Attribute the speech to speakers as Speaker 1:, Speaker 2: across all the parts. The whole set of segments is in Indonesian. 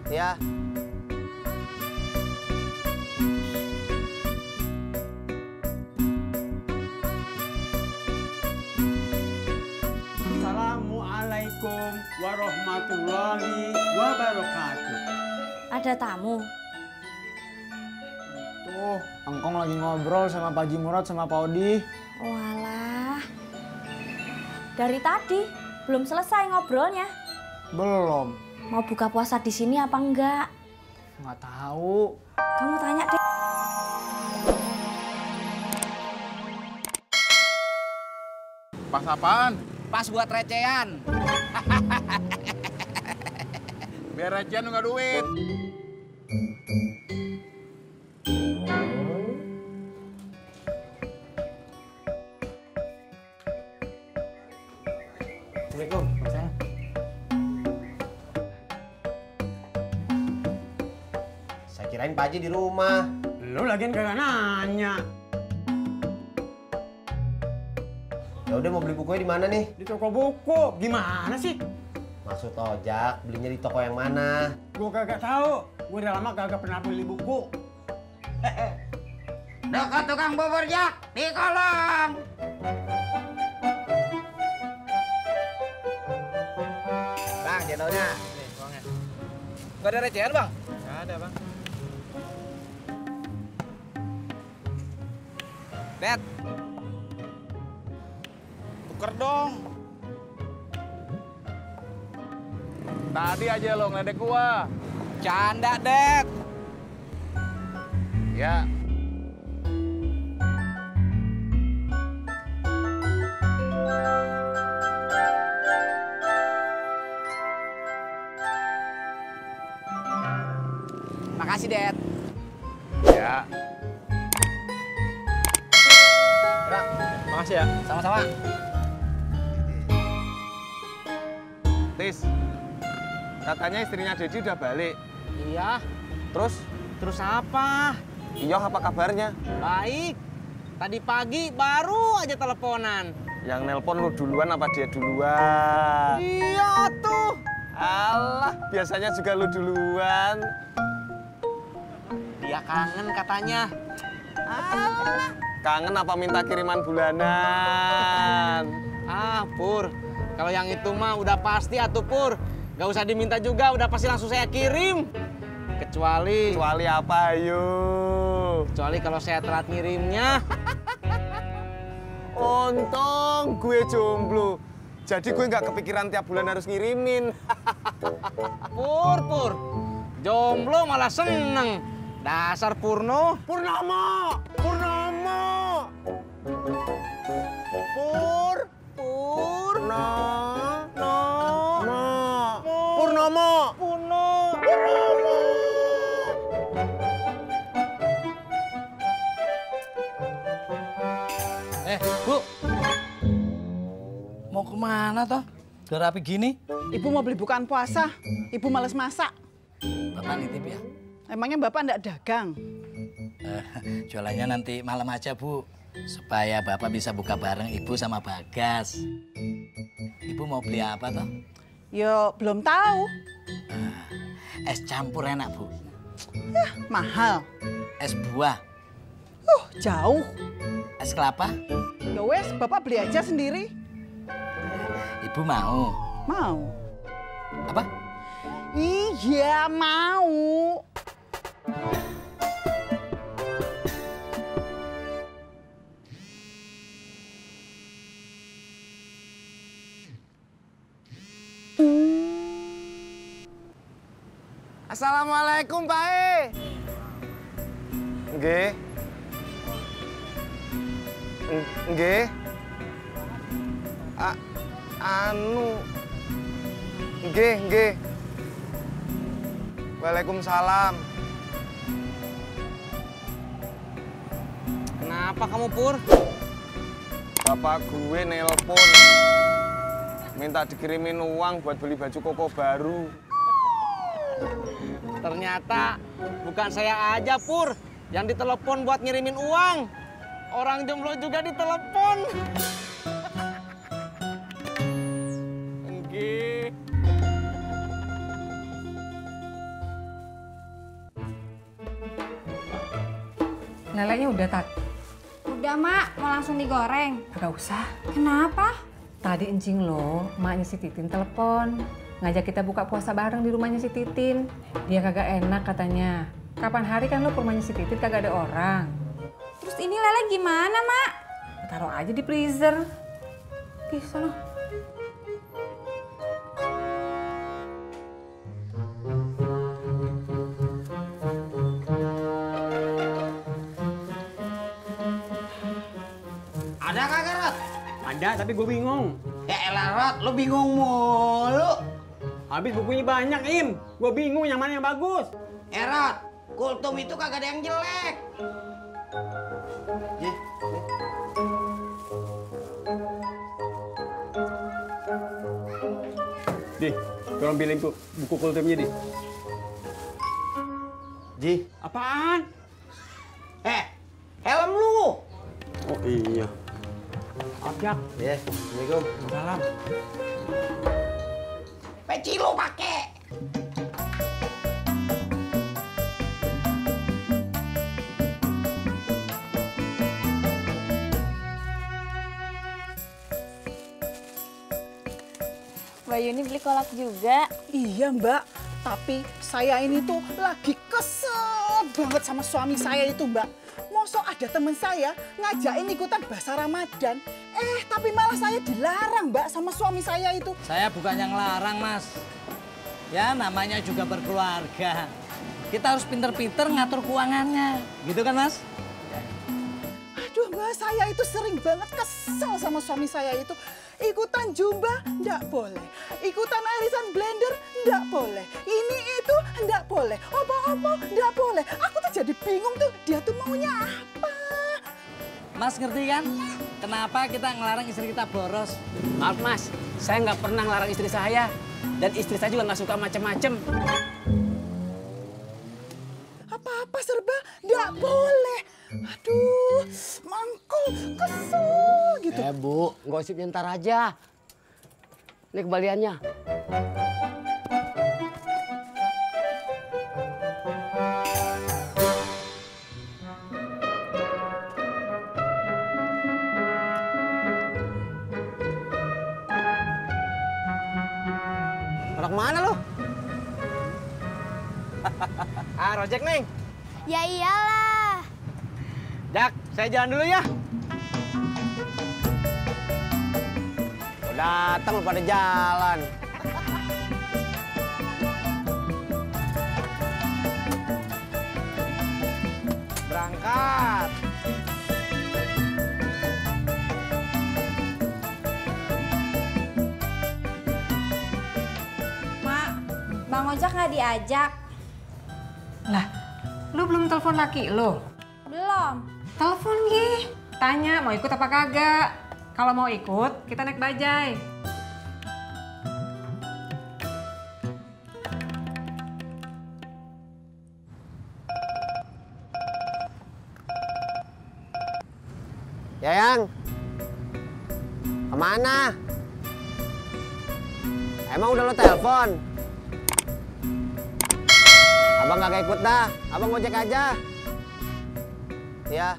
Speaker 1: Ya.
Speaker 2: Assalamualaikum warahmatullahi wabarakatuh.
Speaker 3: Ada tamu?
Speaker 4: Tuh, Engkong lagi ngobrol sama Pak Haji Murad sama Pak Odi.
Speaker 3: Walah. Dari tadi belum selesai ngobrolnya.
Speaker 4: Belum.
Speaker 3: Mau buka puasa di sini apa enggak?
Speaker 4: Nggak tahu.
Speaker 3: Kamu tanya deh.
Speaker 5: Pas apaan?
Speaker 6: Pas buat recehan.
Speaker 5: Biar recehan nggak duit.
Speaker 4: Assalamualaikum.
Speaker 1: Saya kirain Pak Haji di rumah.
Speaker 2: Lu lagian kagak nanya.
Speaker 1: Ya udah mau beli bukunya di mana nih?
Speaker 2: Di toko buku. Gimana sih?
Speaker 1: Maksud ojak, belinya di toko yang mana?
Speaker 2: Gua kagak tahu. Gua udah lama kagak pernah beli buku.
Speaker 6: Dekat tukang bubur Jak di kolong.
Speaker 1: Bang, cendolnya.
Speaker 6: Nih, uangnya. Gak ada recehan, Bang?
Speaker 4: Nggak ada, Bang.
Speaker 6: Det. Tuker dong.
Speaker 5: Tadi aja lo ngeledek gua.
Speaker 6: Canda, Det.
Speaker 5: Ya.
Speaker 6: Makasih, Det.
Speaker 5: Ya.
Speaker 4: Makasih ya.
Speaker 6: Sama-sama.
Speaker 5: Tis. Katanya istrinya Dedi udah balik.
Speaker 6: Iya.
Speaker 5: Terus?
Speaker 6: Terus apa?
Speaker 5: Iyo apa kabarnya?
Speaker 6: Baik. Tadi pagi baru aja teleponan.
Speaker 5: Yang nelpon lu duluan apa dia duluan?
Speaker 6: Iya tuh.
Speaker 5: Alah, biasanya juga lu duluan.
Speaker 6: Dia kangen katanya.
Speaker 5: Alah. Kangen apa minta kiriman bulanan?
Speaker 6: Ah, Pur. Kalau yang itu mah udah pasti atuh, Pur. Gak usah diminta juga, udah pasti langsung saya kirim. Kecuali
Speaker 5: apa, ayo?
Speaker 6: Kecuali kalau saya telat ngirimnya.
Speaker 5: Untung gue jomblo. Jadi gue nggak kepikiran tiap bulan harus ngirimin.
Speaker 6: Pur. Jomblo malah seneng. Dasar Purno.
Speaker 5: Purnomo! Purnomo!
Speaker 7: Bu, mau kemana toh? Udah rapi gini?
Speaker 8: Ibu mau beli bukaan puasa, ibu males masak.
Speaker 7: Bapak nitip ya?
Speaker 8: Emangnya bapak ndak dagang?
Speaker 7: Jualannya nanti malam aja, Bu. Supaya Bapak bisa buka bareng Ibu sama Bagas. Ibu mau beli apa toh?
Speaker 8: Yo, belum tahu.
Speaker 7: Es campur enak, Bu.
Speaker 8: Yah, mahal.
Speaker 7: Es buah,
Speaker 8: Jauh.
Speaker 7: es kelapa.
Speaker 8: Ya wes, bapak beli aja sendiri.
Speaker 7: Ibu mau?
Speaker 8: Mau.
Speaker 7: Apa?
Speaker 8: Iya, mau.
Speaker 5: Assalamualaikum, Pak E. Nggih. Nggih. Nggih. Waalaikumsalam.
Speaker 6: Kenapa kamu, Pur?
Speaker 5: Bapak gue nelpon. Minta dikirimin uang buat beli baju koko baru.
Speaker 6: Ternyata bukan saya aja, Pur, yang ditelepon buat ngirimin uang. Orang jomblo juga ditelepon. Nggih.
Speaker 9: Lelenya udah tak?
Speaker 3: Udah, Mak. Mau langsung digoreng.
Speaker 9: Gak usah.
Speaker 3: Kenapa?
Speaker 9: Tadi encing lo, emaknya si Titin telepon. Ngajak kita buka puasa bareng di rumahnya si Titin. Dia kagak enak katanya. Kapan hari kan lo ke rumahnya si Titin kagak ada orang.
Speaker 3: Terus ini lele gimana, Mak?
Speaker 9: Taruh aja di freezer. Bisa loh.
Speaker 1: Ada kagak, Rot?
Speaker 2: Ada, tapi gue bingung.
Speaker 1: Ya elah, Rot, lu bingung mulu.
Speaker 2: Habis bukunya banyak, Im. Gue bingung yang mana yang bagus.
Speaker 1: Rot, kultum itu kagak ada yang jelek. Ji,
Speaker 2: Di, tolong pilih buku kultumnya, Di.
Speaker 1: Ji.
Speaker 2: Apaan?
Speaker 1: Helm lu.
Speaker 2: Oh iya. Ajak.
Speaker 1: Ya, Assalamualaikum.
Speaker 2: Salam.
Speaker 1: Peci lu pake.
Speaker 3: Mbak Yuni beli kolak juga.
Speaker 8: Iya Mbak, tapi saya ini tuh lagi kesel banget sama suami saya itu Mbak. Mosok ada temen saya ngajakin ikutan bahasa Ramadan. Tapi malah saya dilarang Mbak sama suami saya itu.
Speaker 7: Saya bukannya ngelarang, Mas. Ya, namanya juga berkeluarga. Kita harus pinter-pinter ngatur keuangannya. Gitu kan, Mas?
Speaker 8: Aduh Mbak, saya itu sering banget kesel sama suami saya itu. Ikutan Zumba, ndak boleh. Ikutan arisan blender, ndak boleh. Ini itu, ndak boleh. Apa-apa, ndak boleh. Aku tuh jadi bingung tuh, dia tuh maunya apa.
Speaker 7: Mas ngerti kan? Kenapa kita ngelarang istri kita boros?
Speaker 10: Maaf Mas, saya nggak pernah ngelarang istri saya. Dan istri saya juga nggak suka macem-macem.
Speaker 8: Apa-apa serba, ndak boleh. Aduh, mangkul, kesel gitu.
Speaker 10: Bu, gosipnya ntar aja. Ini kembaliannya.
Speaker 6: Orang mana lu? Rojek, Neng.
Speaker 3: Ya iyalah.
Speaker 6: Jak, saya jalan dulu ya. Datang lu pada jalan. Berangkat.
Speaker 3: Mak, Bang Ojak nggak diajak?
Speaker 9: Lah, lu belum telepon laki lu?
Speaker 3: Belum.
Speaker 9: Telepon Gi. Tanya mau ikut apa kagak. Kalau mau ikut, kita naik bajai.
Speaker 1: Yayang, kemana? Emang udah lo telepon? Abang gak ikut dah, abang ngojek aja. Ya.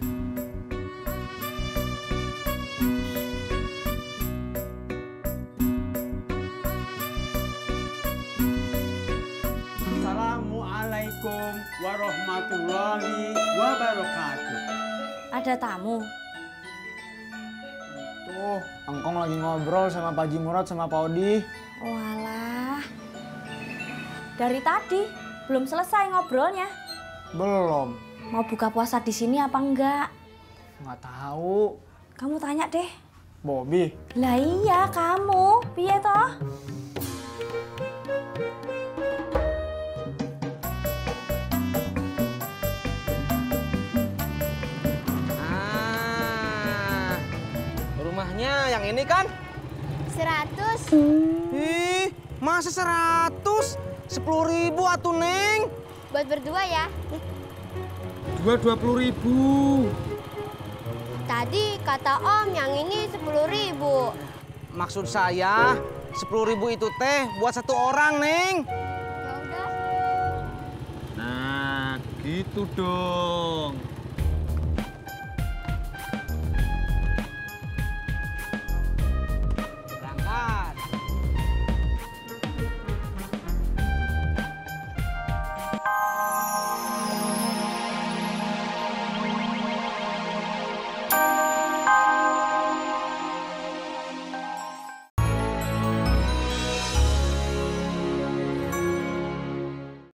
Speaker 2: Assalamualaikum warahmatullahi wabarakatuh.
Speaker 3: Ada tamu.
Speaker 4: Tuh, Engkong lagi ngobrol sama Pak Haji Murad sama Pak Odi.
Speaker 3: Walah. Dari tadi belum selesai ngobrolnya.
Speaker 4: Belum.
Speaker 3: Mau buka puasa di sini apa enggak?
Speaker 4: Nggak tahu.
Speaker 3: Kamu tanya deh.
Speaker 4: Bobby.
Speaker 3: Lah iya kamu, piye toh?
Speaker 6: Rumahnya yang ini kan?
Speaker 3: 100.
Speaker 6: Ih, masa 100? 10.000 atuh, Neng.
Speaker 3: Buat berdua ya.
Speaker 5: Dua 20.000.
Speaker 3: Tadi kata Om yang ini 10.000.
Speaker 6: Maksud saya 10.000 itu teh buat satu orang, Neng.
Speaker 3: Ya udah.
Speaker 5: Nah, gitu dong.